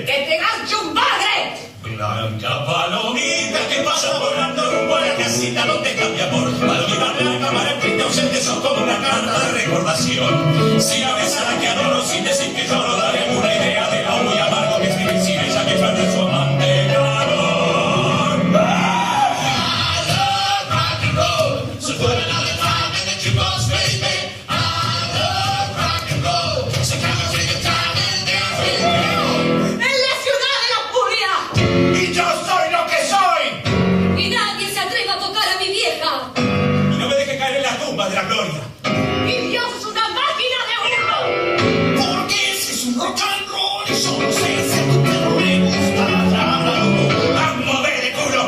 ¡Que te ganche un padre! Blanca palomita que pasa volando rumbo a la casita donde cambia por palomita blanca, para frente ausente, sos como una carta de recordación. Si la ves a la que adoro sin decir que lloro, dale una idea de lo muy amargo que escribí sin ella que pierde su amante calor. I love rock and roll, so put another time in the jukebox, baby. I love rock and roll, so come and take a time and dance with me. ¡En la ciudad de la furia! Y yo soy lo que soy. ¡Y nadie se atreve a tocar a mi vieja! Y no me deje caer en la tumba de la gloria. ¡Y Dios es una máquina de humo! Porque ese es un rock and roll y yo no sé si a tu perro le gusta. A mover el culo.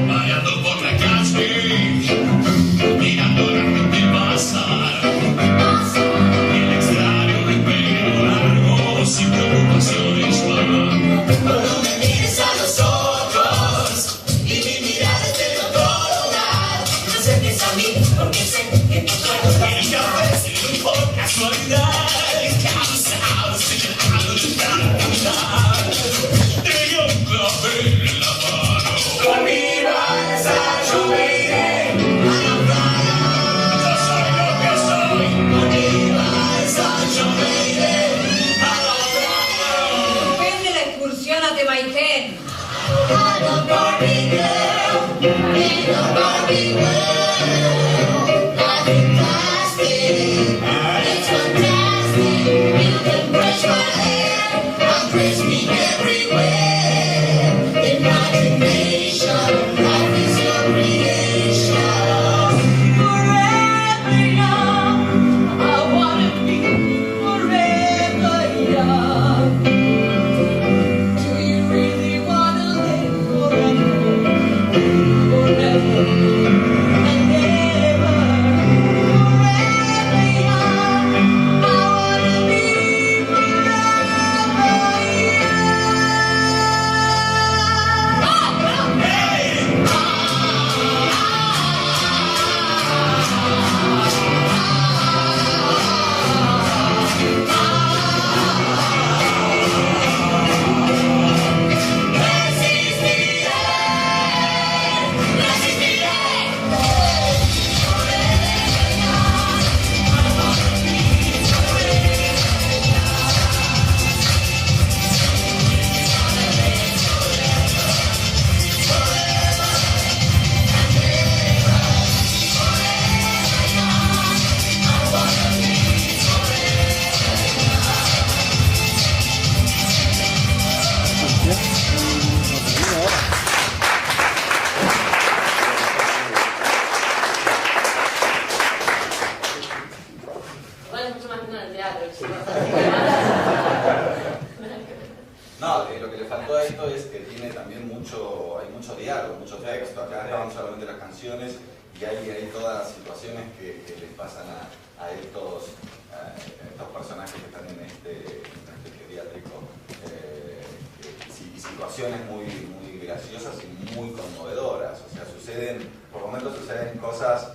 Vagando por la calle, mirando a la gente pasar. El extraño de pelo largo, sin preocupaciones va. No me mires a los ojos y mi mirada es de otro lugar. No te acerques a mí porque sé que tu cuerpo es yo, por casualidad. Tengo un clavel en la mano. Arriba esa lluvia. Yo soy lo que soy. Arriba esa lluvia. Vende la excursión a Temaitén. I'm a Barbie girl in a Barbie world. Life is plastic, it's fantastic. You can brush my hair and praise me everywhere. Imagination, life is your creation. Forever young, I wanna be forever young. Do you really wanna live forever? Forever and ever. Forever young, I wanna be forever Igual es mucho más lindo en el teatro, chicos. No, lo que le faltó a esto es que tiene también hay mucho diálogo, mucho texto. Acá estaban solamente las canciones y hay todas las situaciones que les pasan a estos personajes que están en este geriátrico. Y situaciones muy graciosas y muy conmovedoras. O sea, por momentos suceden cosas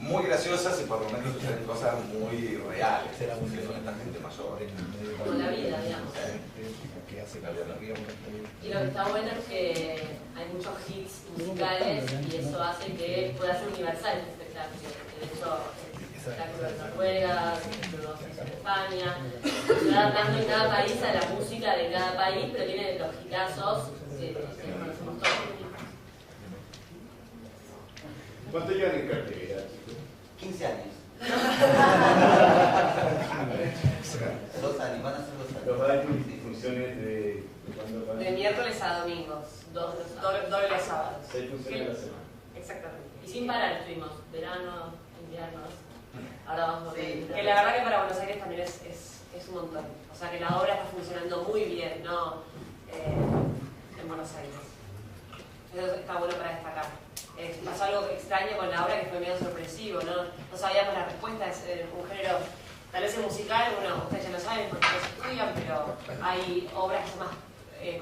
muy graciosas y por momentos suceden cosas muy reales, que son esta gente mayor. Como la vida, digamos. Y lo que está bueno es que hay muchos hits musicales y eso hace que pueda ser universal este espectáculo. De hecho, el espectáculo de Noruega, los en España, se va adaptando en cada país a la música de cada país, pero tiene los hitazos que conocemos todos. ¿Cuánto llevan en cartelera? 15 años. 2 años, van a ser 2 años. Los baños y funciones de cuándo van. De miércoles a domingos, doble los sábados. 6 funciones a la semana. Exactamente. Y sin parar estuvimos, verano, inviernos. Ahora vamos a volver. Sí, Que la verdad que para Buenos Aires también es un montón. O sea que la obra está funcionando muy bien, ¿no? En Buenos Aires. Eso está bueno para destacar. Pasó algo extraño con la obra que fue medio sorpresivo, ¿no? No sabíamos la respuesta, es un género, tal vez el musical, bueno, ustedes ya lo saben porque los estudian, pero hay obras que son más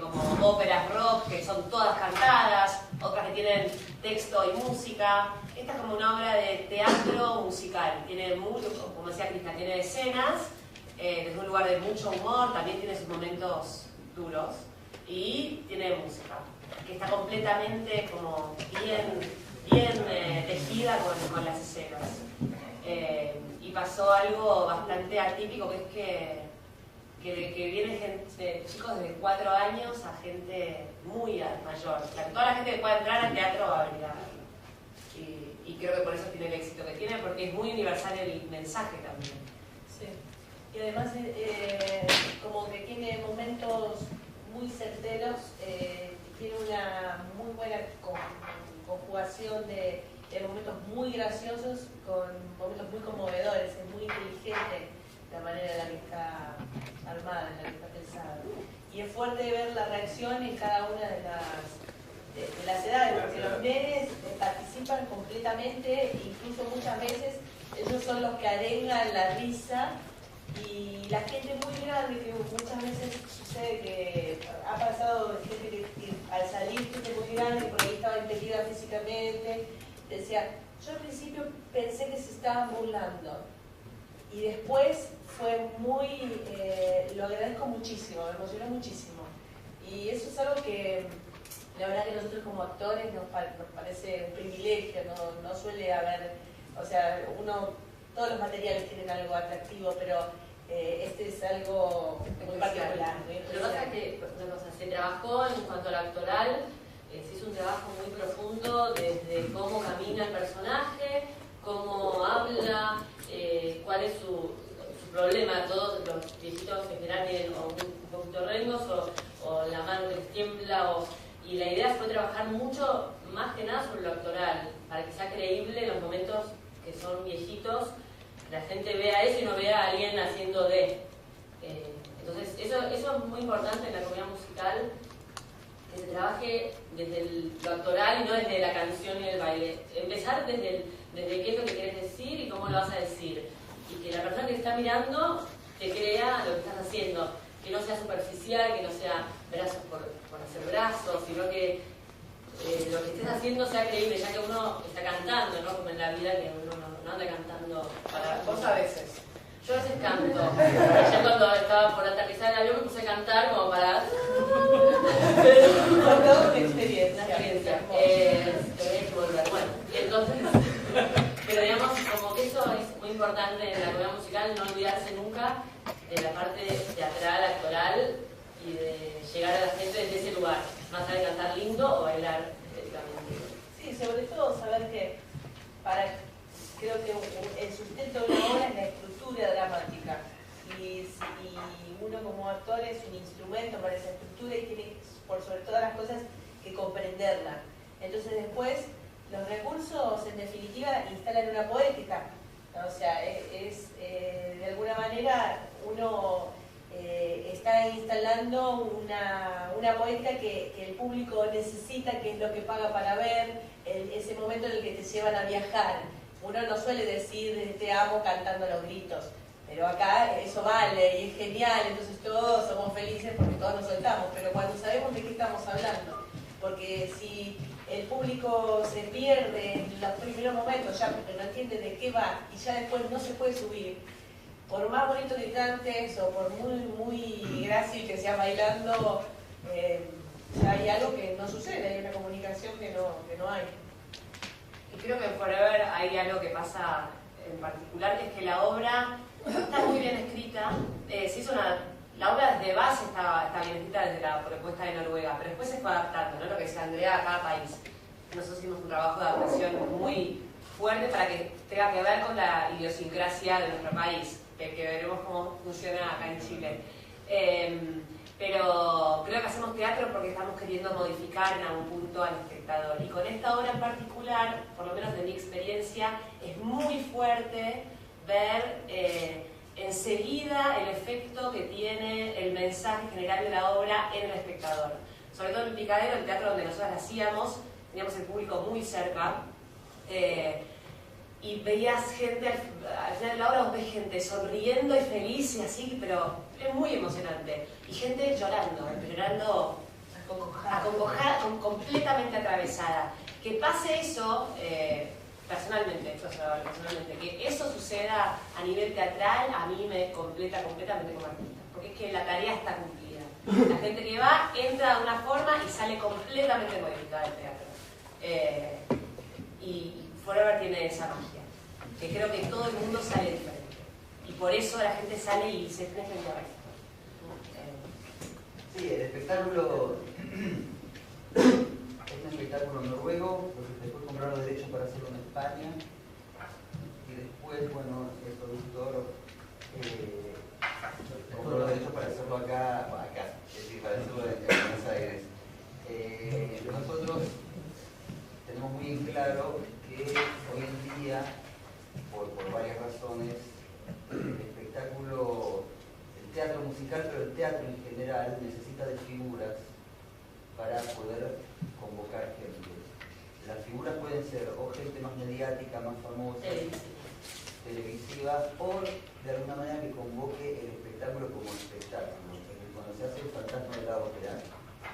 como óperas rock, que son todas cantadas, otras que tienen texto y música. Esta es como una obra de teatro musical, tiene mucho, como decía Crista, tiene escenas, desde un lugar de mucho humor, también tiene sus momentos duros, y tiene música, que está completamente como bien tejida con las escenas. Y pasó algo bastante atípico, que es que viene gente, chicos desde 4 años a gente muy mayor. O sea, toda la gente que pueda entrar al teatro va a venir a verlo. Y creo que por eso tiene el éxito que tiene, porque es muy universal el mensaje también. Sí. Y además como que tiene momentos muy certeros, tiene una muy buena conjugación de momentos muy graciosos con momentos muy conmovedores, es muy inteligente la manera en la que está armada, en la que está pensada. Y es fuerte ver la reacción en cada una de las edades, porque los nenes participan completamente, incluso muchas veces ellos son los que arengan la risa, y la gente muy grande, que muchas veces sucede que ha pasado gente que al salir, gente muy grande, por ahí estaba impedida físicamente, decía, yo al principio pensé que se estaban burlando, y después fue muy, lo agradezco muchísimo, me emocionó muchísimo. Y eso es algo que la verdad que nosotros como actores nos parece un privilegio, no suele haber, o sea, todos los materiales tienen algo atractivo, pero este es algo muy particular. Lo que pasa es que se trabajó en cuanto al actoral, se hizo un trabajo muy profundo desde cómo camina el personaje, cómo habla, cuál es su problema. Todos los viejitos en general tienen o un poquito rengos o la mano que les tiembla, y la idea fue trabajar mucho, más que nada sobre lo actoral, para que sea creíble los momentos que son viejitos, que la gente vea eso y no vea a alguien haciendo de. Entonces eso es muy importante en la comedia musical, que se trabaje desde lo actoral y no desde la canción y el baile. Empezar desde qué es lo que quieres decir y cómo lo vas a decir. Y que la persona que te está mirando te crea lo que estás haciendo. Que no sea superficial, que no sea brazos por hacer brazos, sino que lo que estés haciendo sea creíble, ya que uno está cantando, ¿no? Como en la vida, que uno no anda cantando para... Vos a veces. Yo a veces canto. Ayer cuando estaba por aterrizar el avión me puse a cantar como para... Fue toda una experiencia. Una experiencia. Tenía que volver. Bueno, y entonces... Pero digamos, como que eso es muy importante en la comedia musical, no olvidarse nunca de la parte teatral, actoral, y de llegar a la gente desde ese lugar, más allá de cantar lindo o bailar estéticamente. Sí, sobre todo saber que creo que el sustento de una obra es la estructura dramática, y uno como actor es un instrumento para esa estructura y tiene, por sobre todas las cosas, que comprenderla. Entonces después los recursos en definitiva instalan una poética, ¿no? O sea, de alguna manera uno está instalando una poética que el público necesita, que es lo que paga para ver, ese momento en el que te llevan a viajar. Uno no suele decir te amo cantando a los gritos, pero acá eso vale y es genial, entonces todos somos felices porque todos nos soltamos, pero cuando sabemos de qué estamos hablando, porque si el público se pierde en los primeros momentos ya porque no entiende de qué va y ya después no se puede subir, por más bonito que cantes o por muy grácil que sea bailando, ya hay algo que no sucede, hay una comunicación que no hay. Y creo que en Forever hay algo que pasa en particular, que es que la obra está muy bien escrita. La obra desde base está bien escrita desde la propuesta de Noruega, pero después se fue adaptando, ¿no? Lo que decía Andrea, a cada país. Nosotros hicimos un trabajo de adaptación muy fuerte para que tenga que ver con la idiosincrasia de nuestro país, que veremos cómo funciona acá en Chile. Pero creo que hacemos teatro porque estamos queriendo modificar en algún punto al espectador. Y con esta obra en particular, por lo menos de mi experiencia, es muy fuerte ver enseguida el efecto que tiene el mensaje general de la obra en el espectador. Sobre todo en el Picadero, el teatro donde nosotros hacíamos, teníamos el público muy cerca. y veías gente, al final de la obra vos ves gente sonriendo y feliz y así, pero es muy emocionante. Y gente llorando acongojada, completamente atravesada. Que pase eso, personalmente, que eso suceda a nivel teatral, a mí me completa completamente como artista. Porque es que la tarea está cumplida. La gente que va entra de una forma y sale completamente modificada del teatro. Y Forever tiene esa magia, que creo que todo el mundo sale diferente. Y por eso la gente sale y se frente al resto. Sí, el espectáculo es un espectáculo noruego, porque después compraron los derechos para hacerlo en España. Y después, bueno, el productor compró los derechos para hacerlo acá, es decir, para hacerlo en Buenos Aires. Nosotros tenemos muy en claro que hoy en día, por varias razones, el espectáculo, el teatro musical, pero el teatro en general, necesita de figuras para poder convocar gente. Las figuras pueden ser o gente más mediática, más famosa, televisiva, o de alguna manera que convoque el espectáculo como espectáculo. Porque cuando se hace el fantasma de la ópera,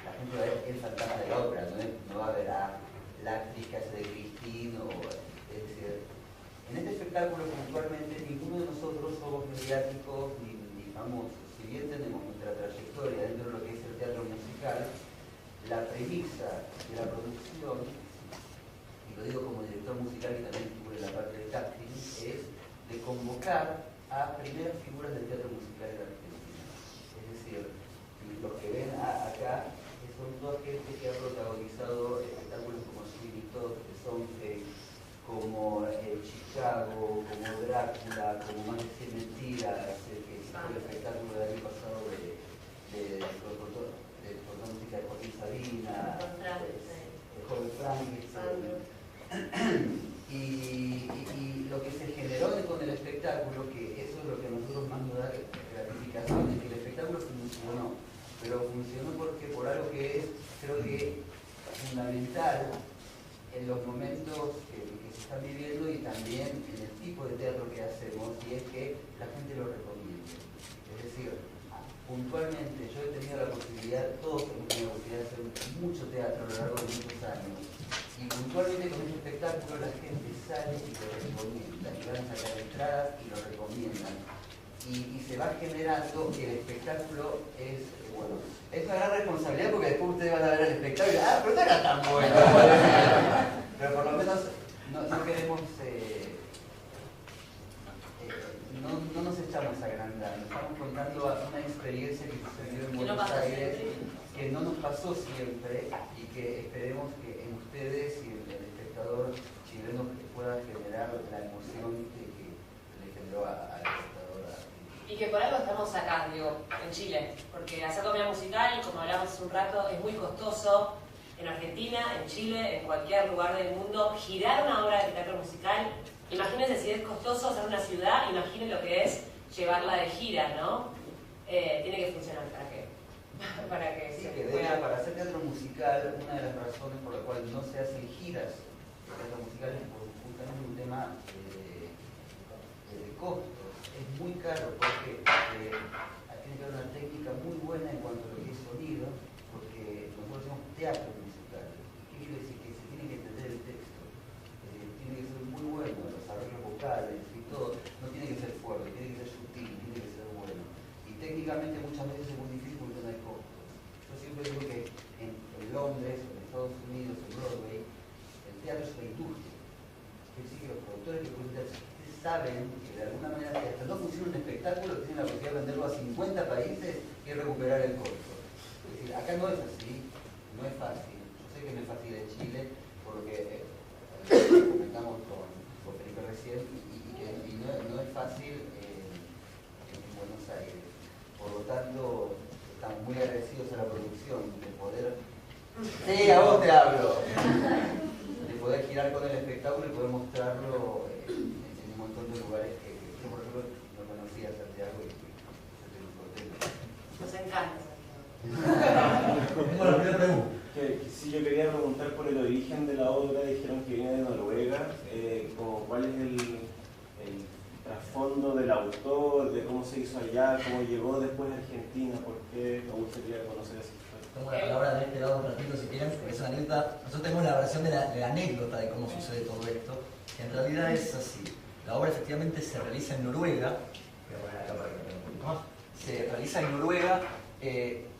la gente va a ver el fantasma de la ópera, no va a ver a la actriz que hace de Cristina, es decir, en este espectáculo puntualmente ninguno de nosotros somos mediáticos ni famosos. Si bien tenemos nuestra trayectoria dentro de lo que es el teatro musical, la premisa de la producción, y lo digo como director musical y también cubre la parte de casting, es de convocar a primeras figuras del teatro musical en la Argentina. Es decir, los que ven acá son toda gente que ha protagonizado espectáculos como Sweeney Todd, Sondheim, como Chicago, como Drácula, como Más de 100 Mentiras, que fue el espectáculo del año pasado de la música de Joaquín Sabina, el joven Frankenstein. Y lo que se generó con el espectáculo, que eso es lo que a nosotros más nos da gratificación, es que el espectáculo funcionó, pero funcionó porque por algo que es, creo que fundamental en los momentos que se están viviendo y también en el tipo de teatro que hacemos, y es que la gente lo recomiende. Es decir, puntualmente yo he tenido la posibilidad, todos hemos tenido la posibilidad de hacer mucho teatro a lo largo de muchos años, y puntualmente con este espectáculo la gente sale y lo recomienda, y van a sacar entradas y lo recomiendan. Y se va generando que el espectáculo es, bueno, es una gran responsabilidad porque después ustedes van a ver el espectáculo y pero no era tan bueno. Pero por lo menos no queremos, no nos echamos a agrandar, nos estamos contando una experiencia que sucedió en Buenos Aires, que no nos pasó siempre y que esperemos que en ustedes y en el espectador chileno pueda generar la emoción que le generó a la espectadora. Y que por algo estamos acá, digo, en Chile, porque hacer comedia musical, como hablamos hace un rato, es muy costoso en Argentina, en Chile, en cualquier lugar del mundo. Girar una obra de teatro musical, imagínense si es costoso hacer una ciudad, imaginen lo que es llevarla de gira, ¿no? Tiene que funcionar para que Sí, se que de pueda... hecho, para hacer teatro musical, una de las razones por la cual no se hacen giras de teatro musical es por justamente un tema de costos. Es muy caro porque tiene que haber una técnica muy buena en cuanto a lo que es sonido, porque nosotros hacemos teatro musical. ¿Qué quiere decir? Que se tiene que entender el texto. Tiene que ser muy bueno, los arreglos vocales y todo. No tiene que ser fuerte, tiene que ser sutil, tiene que ser bueno. Y técnicamente muchas veces es muy difícil porque no hay costos. Yo siempre digo que en Londres, en Estados Unidos, en Broadway, el teatro es una industria. Es decir, que los productores que producen saben que de alguna manera, que hasta no funciona un espectáculo, tienen la posibilidad de venderlo a 50 países y recuperar el costo. Es decir, acá no es así, no es fácil. Yo sé que no es fácil en Chile, porque comentamos con Felipe recién, y no es fácil en Buenos Aires. Por lo tanto, estamos muy agradecidos a la producción de poder... Sí, a vos te hablo. De poder girar con el espectáculo y poder mostrarlo en un montón de lugares que yo, por ejemplo, no conocía Santiago y estoy muy contento. Nos encanta. Sí, yo quería preguntar por el origen de la obra. Dijeron que viene de Noruega. Noruega, como cuál es el trasfondo del autor, de cómo se hizo allá, cómo llegó después a Argentina, por qué me gustaría conocer esa historia. Tomo la palabra de este lado un ratito si quieren, porque es una anécdota. Nosotros tenemos la versión de la anécdota de cómo sucede todo esto. En realidad es así. La obra efectivamente se realiza en Noruega. Voy a poner acá para que vean un poquito más. Se realiza en Noruega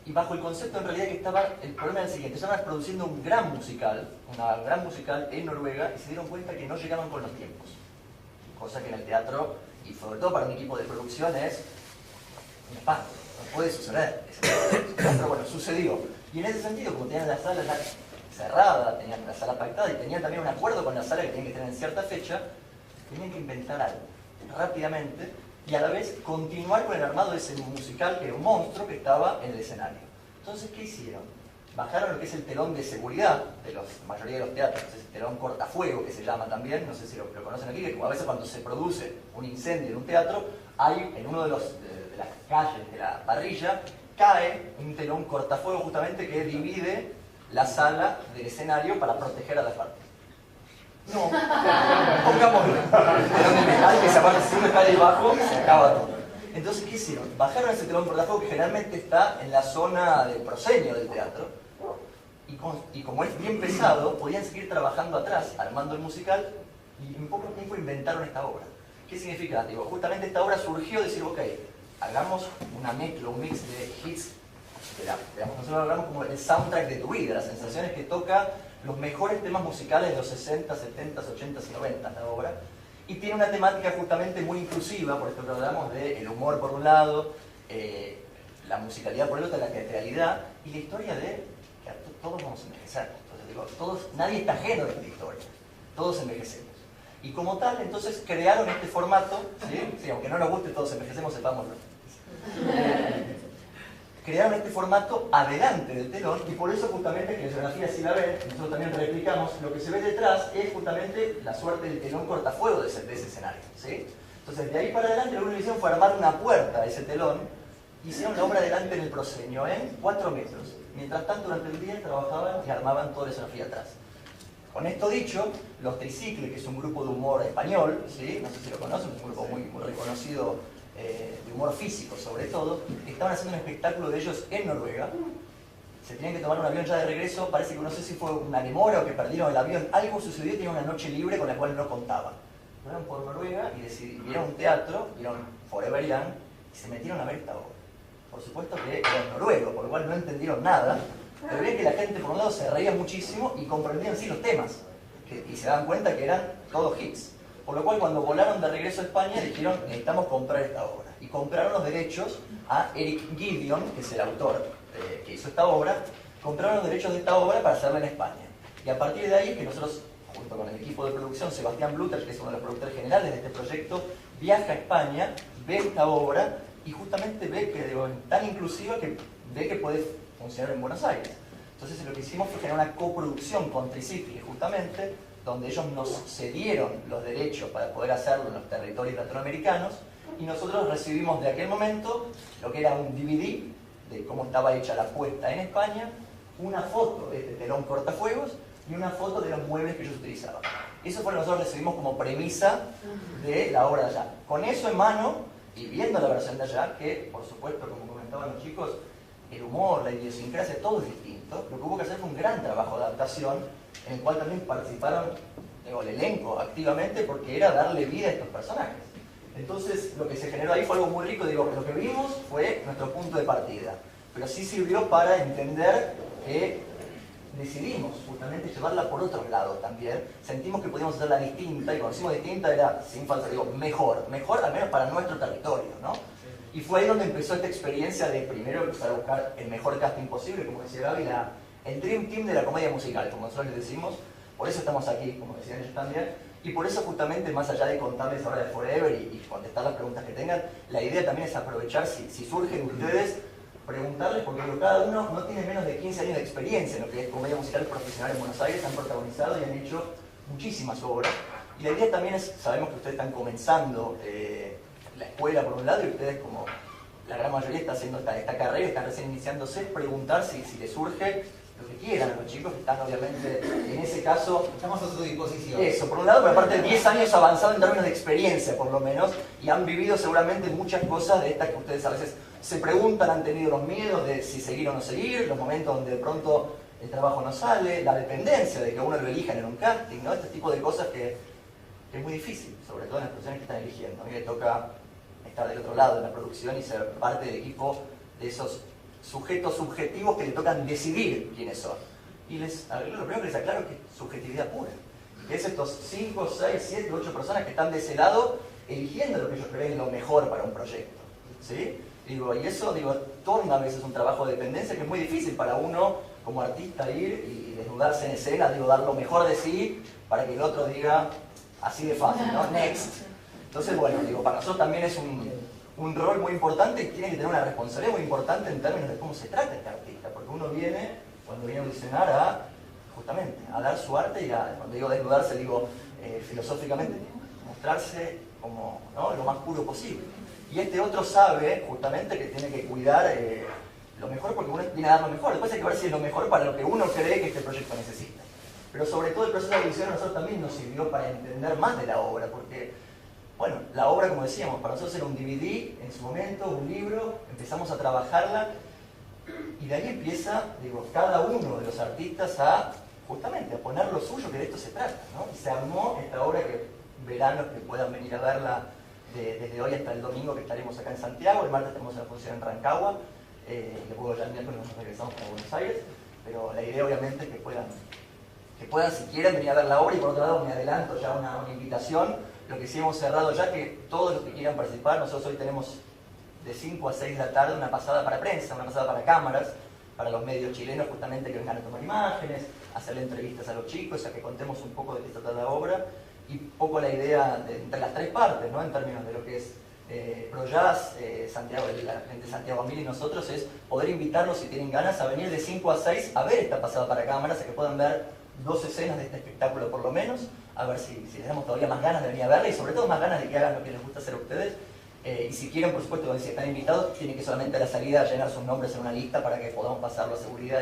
y bajo el concepto en realidad que estaba, el problema era el siguiente. Estaban produciendo un gran musical, una gran musical en Noruega y se dieron cuenta que no llegaban con los tiempos. Cosa que en el teatro, y sobre todo para un equipo de producción, es un espanto. No puede suceder. Pero bueno, sucedió. Y en ese sentido, como tenían la sala ya cerrada, tenían la sala pactada y tenían también un acuerdo con la sala que tenían que tener en cierta fecha, tenían que inventar algo rápidamente y a la vez continuar con el armado de ese musical que era un monstruo que estaba en el escenario. Entonces, ¿qué hicieron? Bajaron lo que es el telón de seguridad de la mayoría de los teatros, ese telón cortafuego que se llama también, no sé si lo conocen aquí, que a veces cuando se produce un incendio en un teatro, hay en uno de las calles de la parrilla, cae un telón cortafuego justamente que divide la sala del escenario para proteger a las partes. No, pongámoslo. Telón de metal que se apaga, si uno cae debajo, se acaba todo. Entonces, ¿qué hicieron? Bajaron ese telón cortafuego que generalmente está en la zona del proscenio del teatro y como es bien pesado, podían seguir trabajando atrás, armando el musical y en poco tiempo inventaron esta obra. ¿Qué significa? Digo, justamente esta obra surgió de decir, ok, hagamos una mezcla, un mix de hits, digamos, nosotros hablamos como el soundtrack de tu vida, las sensaciones que toca los mejores temas musicales de los 60, 70, 80 y 90 la obra. Y tiene una temática justamente muy inclusiva, por ejemplo hablamos del humor por un lado, la musicalidad por el otro, la teatralidad y la historia de que todos vamos a envejecer. Entonces digo, nadie está ajeno de esta historia, todos envejecemos. Y como tal, entonces crearon este formato, ¿sí? Aunque no nos guste, todos envejecemos, sepámoslo. Crearon este formato adelante del telón y por eso justamente, que en geografía sí la ven, nosotros también replicamos, lo que se ve detrás es justamente la suerte del telón cortafuego de ese escenario, ¿sí? Entonces de ahí para adelante lo único que hicieron fue armar una puerta a ese telón y hicieron la obra adelante en el proscenio en 4 metros. Mientras tanto durante el día trabajaban y armaban toda la escenografía atrás. Con esto dicho, los Tricicles, que es un grupo de humor español, ¿sí? No sé si lo conocen, es un grupo muy reconocido de humor físico sobre todo, estaban haciendo un espectáculo de ellos en Noruega. Se tenían que tomar un avión ya de regreso, parece que no sé si fue una demora o que perdieron el avión, algo sucedió y tenían una noche libre con la cual no contaban. Fueron por Noruega y vieron un teatro, vieron Forever Young y se metieron a ver esta obra. Por supuesto que era en noruego, por lo cual no entendieron nada, pero veían que la gente por un lado se reía muchísimo y comprendían sí los temas y se daban cuenta que eran todos hits. Por lo cual cuando volaron de regreso a España dijeron necesitamos comprar esta obra y compraron los derechos a Eric Gideon, que es el autor que hizo esta obra, compraron los derechos de esta obra para hacerla en España y a partir de ahí que nosotros junto con el equipo de producción, Sebastián Bluter, que es uno de los productores generales de este proyecto, viaja a España, ve esta obra y justamente ve que es tan inclusiva que ve que puede funcionar en Buenos Aires. Entonces lo que hicimos fue generar una coproducción con Tricicli justamente, donde ellos nos cedieron los derechos para poder hacerlo en los territorios latinoamericanos y nosotros recibimos de aquel momento lo que era un DVD de cómo estaba hecha la puesta en España, una foto de este telón cortafuegos y una foto de los muebles que ellos utilizaban. Eso fue lo que nosotros recibimos como premisa de la obra de allá. Con eso en mano y viendo la versión de allá, que por supuesto, como comentaban los chicos, el humor, la idiosincrasia, todo es distinto. Lo que hubo que hacer fue un gran trabajo de adaptación en el cual también participaron el elenco activamente porque era darle vida a estos personajes. Entonces lo que se generó ahí fue algo muy rico, digo, lo que vimos fue nuestro punto de partida, pero sí sirvió para entender que decidimos justamente llevarla por otro lado también, sentimos que podíamos hacerla distinta y cuando decimos distinta era, sin falta, digo, mejor al menos para nuestro territorio, ¿no? Y fue ahí donde empezó esta experiencia de primero empezar a buscar el mejor casting posible, como decía Gaby, el Dream Team de la comedia musical, como nosotros les decimos. Por eso estamos aquí, como decían ellos también, y por eso justamente, más allá de contarles ahora de Forever y contestar las preguntas que tengan, la idea también es aprovechar, si surgen ustedes, preguntarles, porque cada uno no tiene menos de 15 años de experiencia en lo que es comedia musical profesional en Buenos Aires, han protagonizado y han hecho muchísimas obras. Y la idea también es, sabemos que ustedes están comenzando la escuela por un lado y ustedes como la gran mayoría está haciendo esta carrera, están recién iniciándose, preguntar si les surge lo que quieran, los chicos que están obviamente en ese caso. Estamos a su disposición. Eso, por un lado, pero aparte 10 años avanzado en términos de experiencia, por lo menos, y han vivido seguramente muchas cosas de estas que ustedes a veces se preguntan, han tenido los miedos de si seguir o no seguir, los momentos donde de pronto el trabajo no sale, la dependencia de que uno lo elijan en un casting, ¿no? Este tipo de cosas que es muy difícil, sobre todo en las personas que están eligiendo. A mí me toca estar del otro lado de la producción y ser parte del equipo de esos sujetos subjetivos que le tocan decidir quiénes son. Y lo primero que les aclaro es que es subjetividad pura. Que es estos 5, 6, 7, 8 personas que están de ese lado eligiendo lo que ellos creen lo mejor para un proyecto. ¿Sí? Y eso, torna a veces un trabajo de dependencia que es muy difícil para uno como artista ir y desnudarse en escena, dar lo mejor de sí para que el otro diga así de fácil, ¿no? Next. Entonces, bueno, para nosotros también es un rol muy importante y tiene que tener una responsabilidad muy importante en términos de cómo se trata este artista, porque uno viene, cuando viene a audicionar, justamente a dar su arte y cuando digo desnudarse, filosóficamente, mostrarse como, ¿no?, lo más puro posible. Y este otro sabe justamente que tiene que cuidar lo mejor porque uno viene a dar lo mejor. Después hay que ver si es lo mejor para lo que uno cree que este proyecto necesita. Pero sobre todo el proceso de audición a nosotros también nos sirvió para entender más de la obra, porque, bueno, la obra, como decíamos, para nosotros era un DVD en su momento, un libro, empezamos a trabajarla y de ahí empieza, cada uno de los artistas justamente a poner lo suyo, que de esto se trata, ¿no? Y se armó esta obra que verán los que puedan venir a verla desde hoy hasta el domingo, que estaremos acá en Santiago. El martes tenemos una función en Rancagua, luego ya el miércoles nos regresamos para Buenos Aires, pero la idea obviamente es que puedan si quieren venir a ver la obra. Y por otro lado me adelanto ya una invitación, lo que sí hemos cerrado ya, que todos los que quieran participar, nosotros hoy tenemos de 5 a 6 de la tarde una pasada para prensa, una pasada para cámaras, para los medios chilenos justamente que vengan a tomar imágenes, hacerle entrevistas a los chicos, a que contemos un poco de qué trata la obra y un poco la idea entre las tres partes, ¿no?, en términos de lo que es ProJazz, Santiago, la gente de Santiago Mil y nosotros, es poder invitarlos si tienen ganas a venir de 5 a 6 a ver esta pasada para cámaras, a que puedan ver 2 escenas de este espectáculo por lo menos, a ver si les damos todavía más ganas de venir a verla y sobre todo más ganas de que hagan lo que les gusta hacer a ustedes. Y si quieren, por supuesto, si están invitados, tienen que solamente a la salida llenar sus nombres en una lista para que podamos pasarlo a seguridad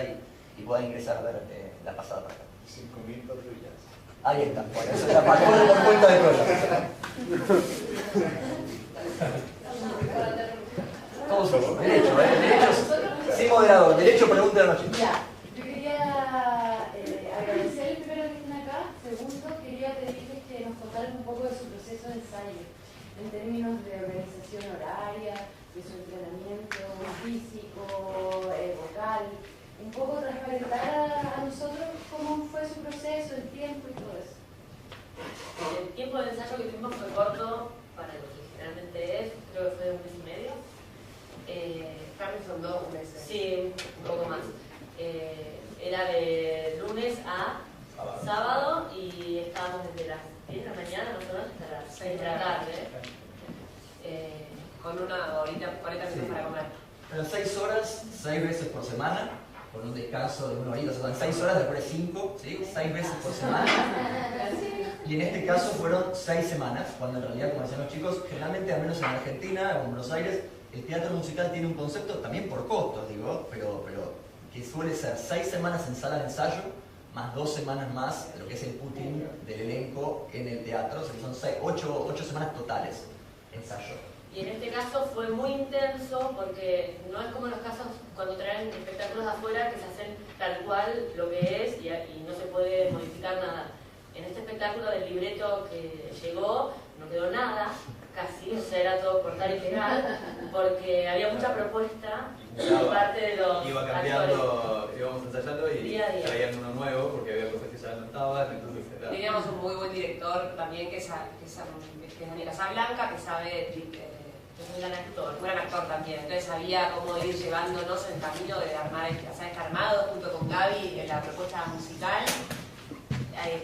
y puedan ingresar a ver la pasada para acá. 5.000 patrullas. Ahí está, bueno, eso ya pagó por cuenta de Troya. Todos somos, derecho, derechos, sí, moderador, derecho, pregunta de la noche. Ya, yo quería agradecer primero que estén acá. Segundo, quería pedirles que nos contaran un poco de su proceso de ensayo, en términos de organización horaria, de su entrenamiento físico, vocal, un poco transparentar a nosotros cómo fue su proceso, el tiempo y todo eso. El tiempo de ensayo que tuvimos fue corto para lo que generalmente es, creo que fue 1 mes y medio. Carlos son 2 meses. Sí, un poco más. Era de lunes a sábado y estábamos desde las 10 de la mañana más o menos hasta las 6 de la tarde. Con una horita, 40 minutos para comer. Eran 6 horas, 6 veces por semana, con un descanso de 1 horita, o sea, 6 horas, después 5, ¿sí? 6 veces por semana. Y en este caso fueron 6 semanas, cuando en realidad, como decían los chicos, generalmente, al menos en Argentina o en Buenos Aires, el teatro musical tiene un concepto, también por costos, pero que suele ser 6 semanas en sala de ensayo, más 2 semanas más de lo que es el putting del elenco en el teatro, o sea, son 8 semanas totales de ensayo. Y en este caso fue muy intenso porque no es como en los casos cuando traen espectáculos de afuera que se hacen tal cual lo que es y no se puede modificar nada. En este espectáculo del libreto que llegó no quedó nada, casi, o sea, era todo cortar y pegar, porque había mucha propuesta por parte de los iba cambiando, íbamos ensayando y día a día. traían uno nuevo porque había cosas que ya no estaban, entonces era... Teníamos un muy buen director también que es Daniela Blanca, que sabe, es un gran actor también, entonces sabía cómo ir llevándonos en el camino de armar, o sea, está armado junto con Gaby en la propuesta musical.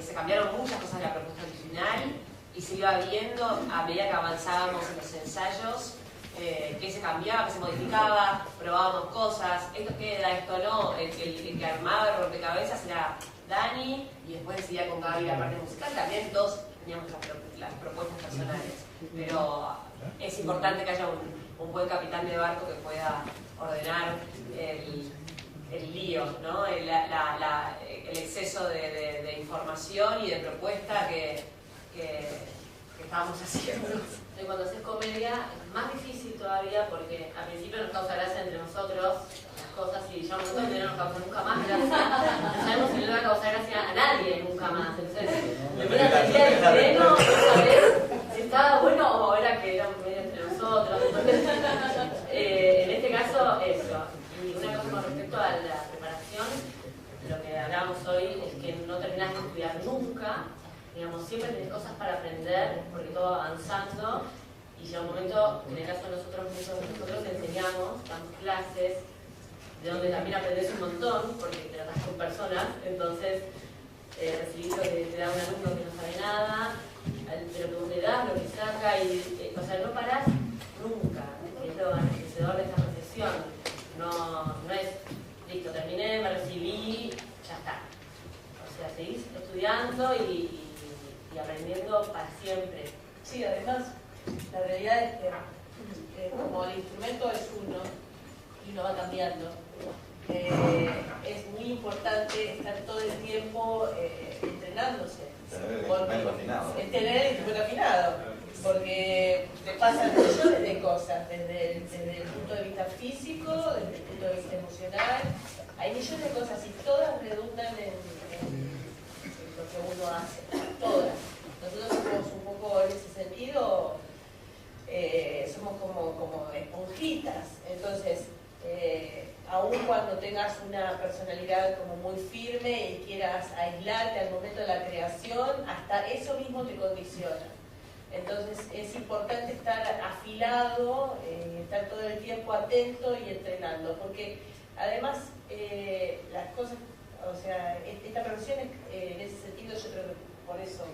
Se cambiaron muchas cosas de la propuesta original y se iba viendo a medida que avanzábamos en los ensayos qué se cambiaba, qué se modificaba, probábamos cosas, esto queda, esto no. El que armaba el rompecabezas era Dani y después decidía con Gaby la parte musical. También todos teníamos las propuestas personales, pero es importante que haya un buen capitán de barco que pueda ordenar el lío, ¿no? El exceso de información y de propuesta que estábamos haciendo. Y cuando haces comedia es más difícil todavía porque al principio nos causa gracia entre nosotros las cosas y ya un momento que no nos causa nunca más gracia. No sabemos si no le va a causar gracia a nadie nunca más. Entonces, después de la día del estreno, no sabes si estaba bueno o era que era medio entre nosotros. Entonces, en este caso, eso. Y una cosa con respecto a la preparación, lo que hablábamos hoy es que no terminás de estudiar nunca. Digamos, siempre tenés cosas para aprender, porque todo va avanzando, y llega un momento, en el caso de nosotros enseñamos, damos clases, de donde también aprendes un montón, porque tratás con personas, entonces recibís lo que te da un alumno que no sabe nada, de lo que vos le das, lo que saca, y o sea, no parás nunca, es lo enriquecedor de esta profesión, no es, listo, terminé, me recibí, ya está. O sea, seguís estudiando y aprendiendo para siempre. Sí, además, la realidad es que como el instrumento es uno y uno va cambiando, es muy importante estar todo el tiempo entrenándose. Tener el instrumento afinado. Tener el instrumento afinado, porque te pasan millones de cosas, desde el punto de vista físico, desde el punto de vista emocional, hay millones de cosas y todas redundan en lo que uno hace, todas. Nosotros somos un poco en ese sentido, somos como esponjitas, entonces aun cuando tengas una personalidad como muy firme y quieras aislarte al momento de la creación, hasta eso mismo te condiciona. Entonces es importante estar afilado, estar todo el tiempo atento y entrenando, porque además las cosas, o sea, esta profesión en ese sentido yo creo que por eso,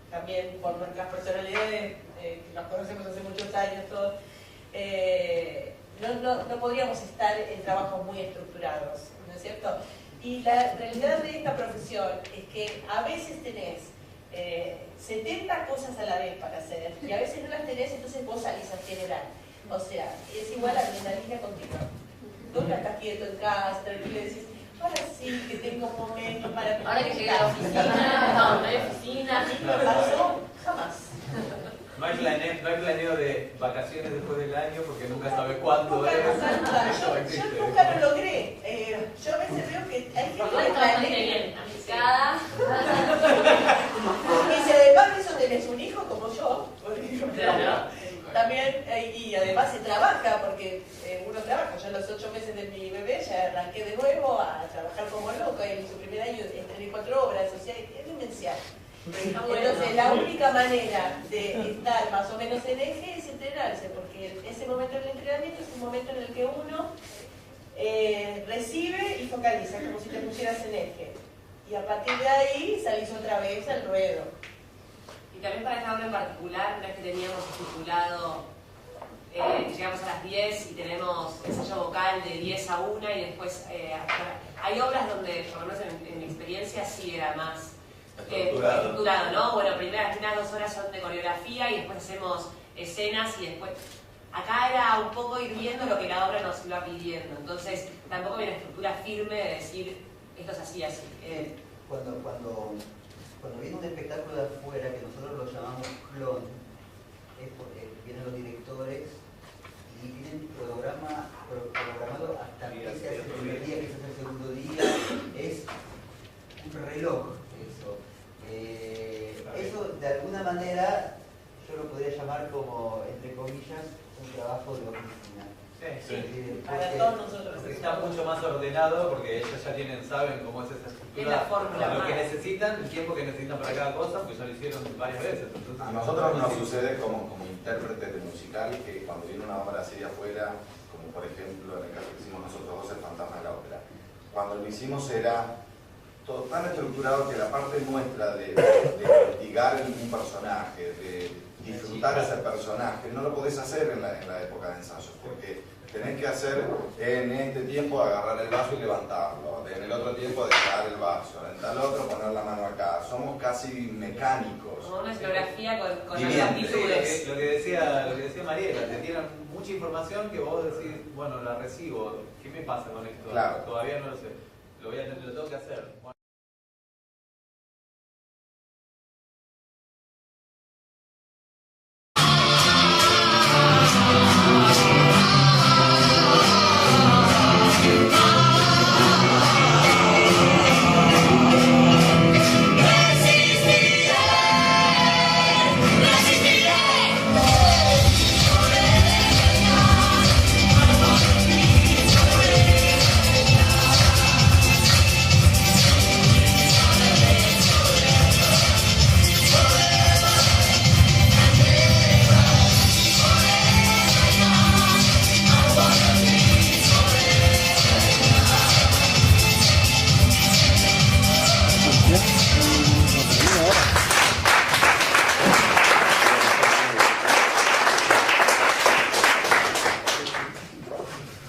también por nuestras personalidades, que nos conocemos hace muchos años todos, no podríamos estar en trabajos muy estructurados, ¿no es cierto? Y la realidad de esta profesión es que a veces tenés 70 cosas a la vez para hacer y a veces no las tenés, entonces vos salís a generar. O sea, es igual a adrenalina continua. Nunca estás quieto en casa, tranquilo y decís, ahora sí que tengo un momento para... Ahora que llegué a la oficina, no hay oficina. ¿No me pasó? Jamás. No hay planeo de vacaciones después del año porque nunca sabe cuándo es. Yo nunca lo logré. Yo a veces veo que hay gente que planea. Y si además de eso tenés un hijo como yo, también, y además se trabaja, porque uno trabaja. Yo en los 8 meses de mi bebé ya arranqué de nuevo a trabajar como loca y en su primer año estrené 4 obras, o sea, es demencial. Entonces la única manera de estar más o menos en eje es entrenarse, porque ese momento del entrenamiento es un momento en el que uno recibe y focaliza, como si te pusieras en eje. Y a partir de ahí salís otra vez al ruedo. Y también para esta obra en particular, no es que teníamos estipulado, llegamos a las 10 y tenemos ensayo vocal de 10 a 1 y después hay obras donde, por lo menos en mi experiencia, sí era más estructurado, ¿no? Bueno, las primeras 2 horas son de coreografía y después hacemos escenas y después... Acá era un poco ir viendo lo que la obra nos iba pidiendo, entonces tampoco había una estructura firme de decir esto es así, así. Cuando viene un espectáculo de afuera, que nosotros lo llamamos clon, es porque vienen los directores y tienen programado hasta que se hace el primer día, que se hace el segundo día, es un reloj eso. Eso de alguna manera yo lo podría llamar como, entre comillas, un trabajo de oficina. Sí. Para todos nosotros. Porque está mucho más ordenado, porque ellos ya saben cómo es esa estructura, es la fórmula, lo que necesitan, el tiempo que necesitan para cada cosa, pues ya lo hicieron varias veces. Entonces, a nosotros nos sucede como intérpretes de musical que cuando viene una obra así de afuera, como por ejemplo en el caso que hicimos nosotros dos, El Fantasma de la Ópera, cuando lo hicimos era todo tan estructurado que la parte nuestra de investigar un personaje, de disfrutar ejecutar ese personaje. No lo podés hacer en la época de ensayos, porque tenés que hacer en este tiempo agarrar el vaso y levantarlo, en el otro tiempo dejar el vaso, en tal otro poner la mano acá. Somos casi mecánicos. Como una geografía con las Sí, aptitudes. lo que decía Mariela, te tiran mucha información que vos decís, bueno, la recibo, ¿qué me pasa con esto? Claro. Todavía no lo sé, lo tengo que hacer. Bueno.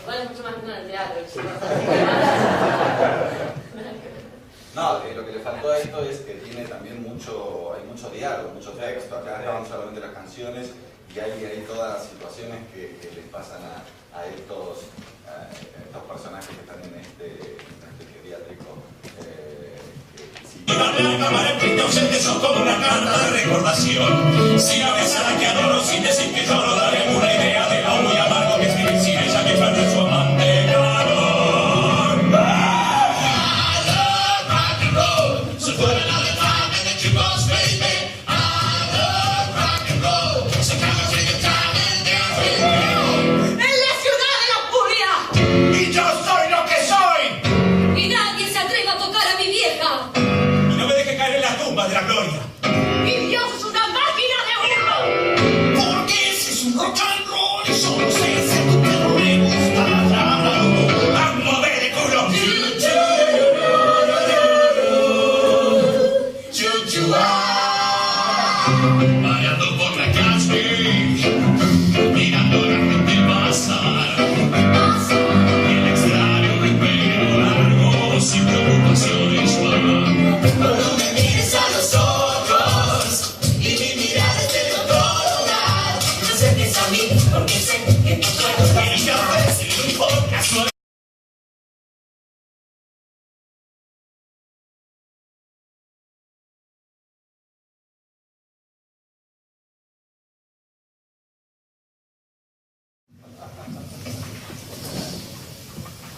Igual es mucho más lindo en el teatro. No, lo que le faltó a esto es que tiene también hay mucho diálogo, mucho texto. Acá estaban solamente las canciones y hay todas las situaciones que les pasan a estos personajes que están en este geriátrico. La cámara enfrente ausente son como una carta de recordación. Si la ves a la que adoro sin decir que lloro, daré una idea de lo muy amargo que escribir sin ella que pierde su amante calor. I love rock and roll, so put another time in the jukebox, baby. I love rock and roll, so come and take a time and dance with me. ¡En la ciudad de la furia! Y yo soy lo que soy. ¡Y nadie se atreve a tocar a mi vieja! Y no me dejes caer en las tumbas de la gloria. ¡Y Dios es una máquina de hurto! Porque ese es un rock and roll y solo sé hacer tu perro me gusta a mover el culo. Variando por la calle, mirando la gente pasar. El extraño de pelo largo, sin preocupaciones va. No me mires a los ojos y mi mirada es de otro lugar. No te acerques a mí porque sé que no puedo dar. Y a veces no importa, soy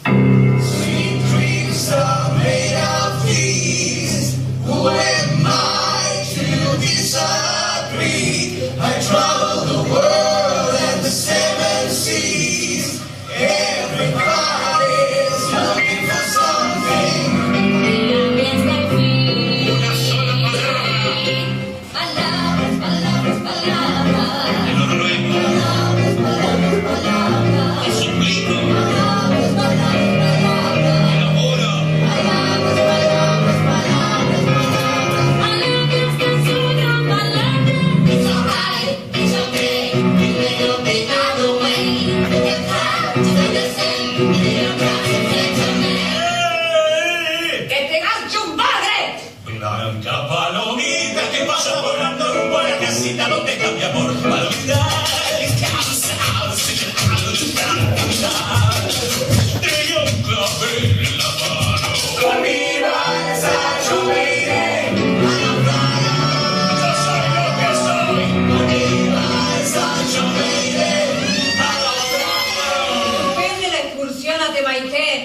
Sweet dreams are made of these. Who am I to disagree? I travel the world and the seven seas. Everybody's looking for something. una sola palabra. Te lo ruego, te suplico, te lo juro. It's alright, it's okay. You will be out the way. It's time to do the same. Little consequence of man. ¡Que te ganche un padre! Blanca palomita que pasa volando rumbo a la casita donde cambia amor. Palomita, tenía un clavel en la mano. Conmigo es Sancho Lady. Yo soy lo que soy. Conmigo es Sancho Lady. ¡Vende la excursión a Temaitén!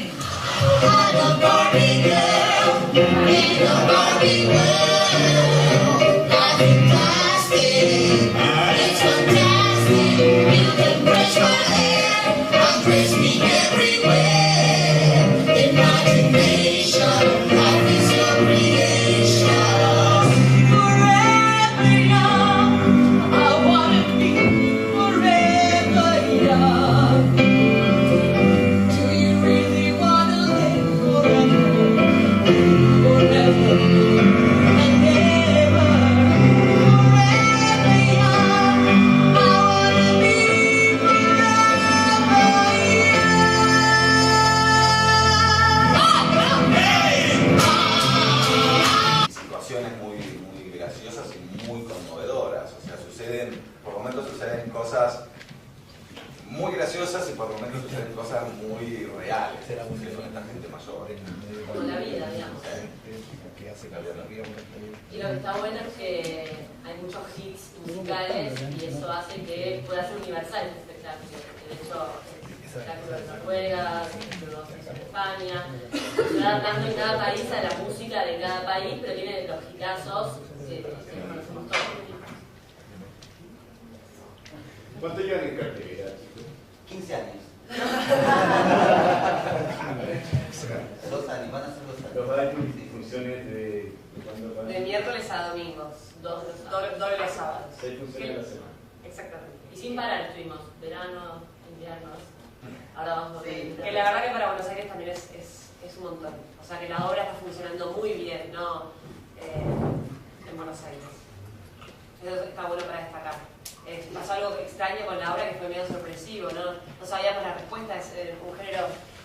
I'm a Barbie girl in a Barbie world. Life is plastic. It's fantastic. You can brush my hair and praise me everywhere. Imagination, life is your creation. Forever young, I wanna be forever young. Do you really wanna live forever? Forever. muy conmovedoras. O sea, por momentos suceden cosas muy graciosas y por momentos suceden cosas muy reales con esta gente mayor. Como la vida, digamos. Y lo que está bueno es que hay muchos hits musicales y eso hace que pueda ser universal este espectáculo. De hecho, el espectáculo de Noruega, el espectáculo de España, se va adaptando en cada país a la música de cada país, pero tiene los hitazos que conocemos todos. ¿Cuánto llevan en cartelera, chicos? 15 años. 2 años, van a ser 2 años. Los años y funciones de cuándo a cuándo. De miércoles a domingos, doble los sábados. 6 funciones a la semana. Exactamente. Y sin parar estuvimos, verano, inviernos. Ahora vamos a ver. Que la verdad que para Buenos Aires también es un montón. O sea que la obra está funcionando muy bien, ¿no?